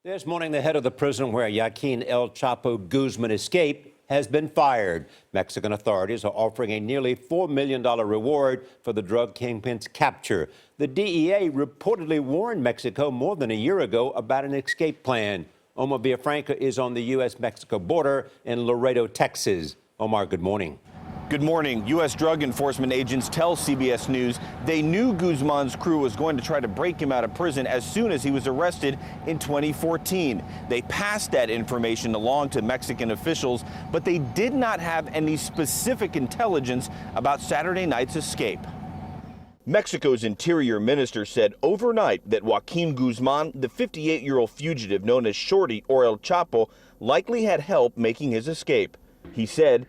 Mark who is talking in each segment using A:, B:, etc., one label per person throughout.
A: This morning, the head of the prison where Joaquin El Chapo Guzman escaped has been fired. Mexican authorities are offering a nearly $4 million reward for the drug kingpin's capture. The DEA reportedly warned Mexico more than a year ago about an escape plan. Omar Villafraca is on the U.S. Mexico border in Laredo, Texas. Omar, good morning.
B: Good morning. U.S. drug enforcement agents tell CBS News they knew Guzman's crew was going to try to break him out of prison as soon as he was arrested in 2014. They passed that information along to Mexican officials, but they did not have any specific intelligence about Saturday night's escape. Mexico's interior minister said overnight that Joaquin Guzman, the 58-year-old fugitive known as Shorty or El Chapo, likely had help making his escape. He said,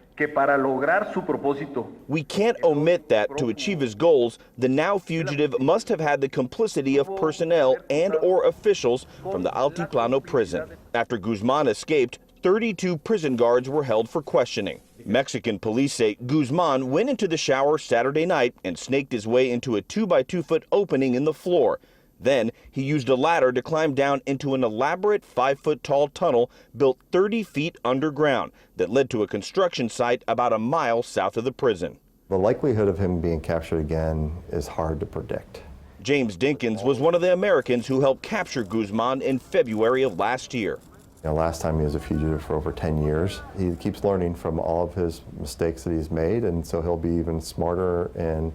B: "We can't omit that to achieve his goals, the now fugitive must have had the complicity of personnel and or officials from the Altiplano prison." After Guzman escaped, 32 prison guards were held for questioning. Mexican police say Guzman went into the shower Saturday night and snaked his way into a 2-by-2-foot opening in the floor. Then he used a ladder to climb down into an elaborate 5-foot-tall tunnel built 30 feet underground that led to a construction site about a mile south of the prison.
C: The likelihood of him being captured again is hard to predict.
B: James Dinkins was one of the Americans who helped capture Guzman in February of last year.
C: Last time he was a fugitive for over 10 years. He keeps learning from all of his mistakes that he's made, and so he'll be even smarter and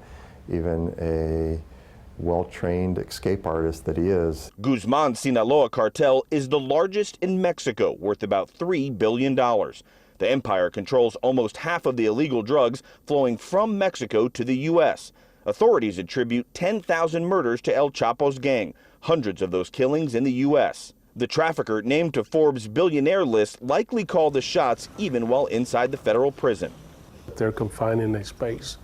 C: even a well-trained escape artist that he is.
B: Guzman's Sinaloa cartel is the largest in Mexico, worth about $3 billion. The empire controls almost half of the illegal drugs flowing from Mexico to the U.S. Authorities attribute 10,000 murders to El Chapo's gang, hundreds of those killings in the U.S. The trafficker, named to Forbes' billionaire list, likely called the shots even while inside the federal prison.
D: They're confined in a space,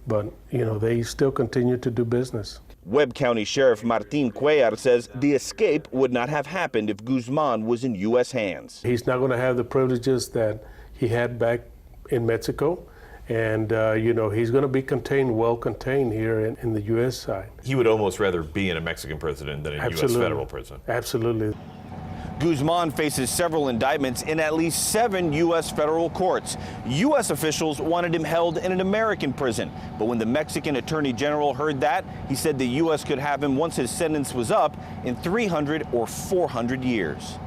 D: but, they still continue to do business.
B: Webb County Sheriff Martin Cuellar says the escape would not have happened if Guzman was in U.S. hands.
D: He's not going to have the privileges that he had back in Mexico, and he's going to be well contained here in the U.S. side.
E: He would almost rather be in a Mexican prison than in a U.S. federal prison.
D: Absolutely.
B: Guzman faces several indictments in at least 7 U.S. federal courts. U.S. officials wanted him held in an American prison, but when the Mexican Attorney General heard that, he said the U.S. could have him once his sentence was up in 300 or 400 years.